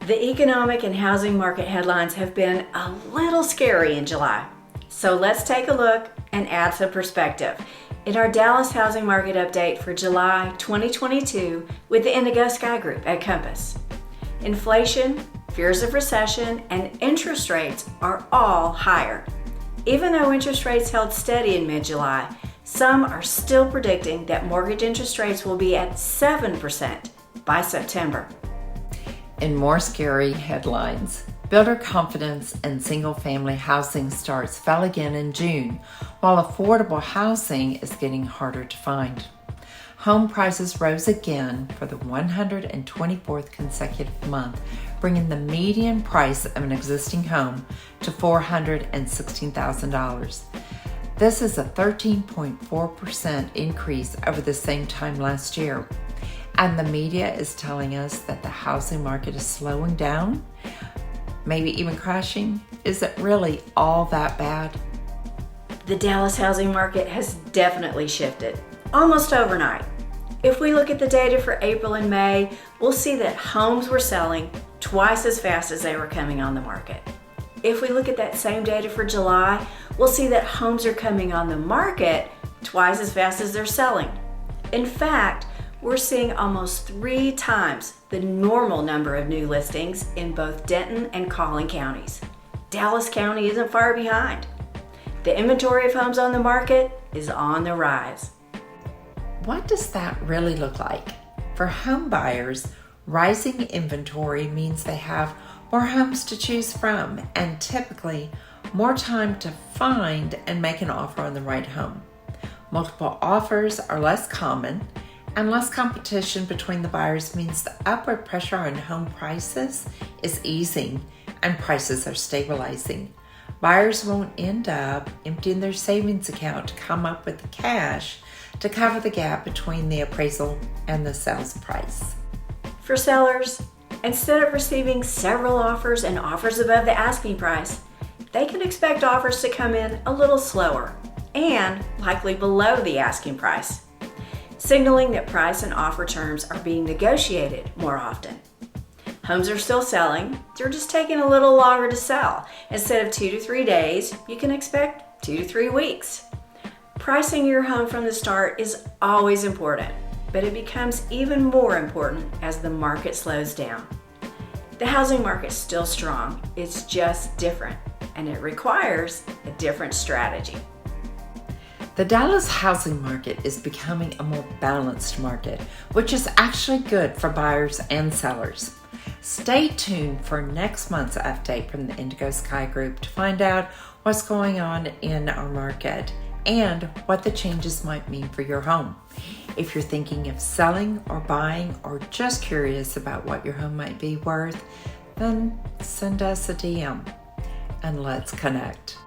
The economic and housing market headlines have been a little scary in July. So let's take a look and add some perspective in our Dallas housing market update for July 2022 with the Indigo Skye Group at Compass. Inflation, fears of recession, and interest rates are all higher. Even though interest rates held steady in mid-July, some are still predicting that mortgage interest rates will be at 7% by September. In more scary headlines, builder confidence and single-family housing starts fell again in June, while affordable housing is getting harder to find. Home prices rose again for the 124th consecutive month, bringing the median price of an existing home to $416,000. This is a 13.4% increase over the same time last year. And the media is telling us that the housing market is slowing down, maybe even crashing. Is it really all that bad? The Dallas housing market has definitely shifted, almost overnight. If we look at the data for April and May, we'll see that homes were selling twice as fast as they were coming on the market. If we look at that same data for July, we'll see that homes are coming on the market twice as fast as they're selling. In fact, we're seeing almost 3 times the normal number of new listings in both Denton and Collin counties. Dallas County isn't far behind. The inventory of homes on the market is on the rise. What does that really look like? For home buyers, rising inventory means they have more homes to choose from and typically more time to find and make an offer on the right home. Multiple offers are less common, and less competition between the buyers means the upward pressure on home prices is easing and prices are stabilizing. Buyers won't end up emptying their savings account to come up with the cash to cover the gap between the appraisal and the sales price. For sellers, instead of receiving several offers and offers above the asking price, they can expect offers to come in a little slower and likely below the asking price, signaling that price and offer terms are being negotiated more often. Homes are still selling, they're just taking a little longer to sell. Instead of 2 to 3 days, you can expect 2 to 3 weeks. Pricing your home from the start is always important, but it becomes even more important as the market slows down. The housing market's still strong, it's just different, and it requires a different strategy. The Dallas housing market is becoming a more balanced market, which is actually good for buyers and sellers. Stay tuned for next month's update from the Indigo Skye Group to find out what's going on in our market and what the changes might mean for your home. If you're thinking of selling or buying or just curious about what your home might be worth, then send us a DM and let's connect.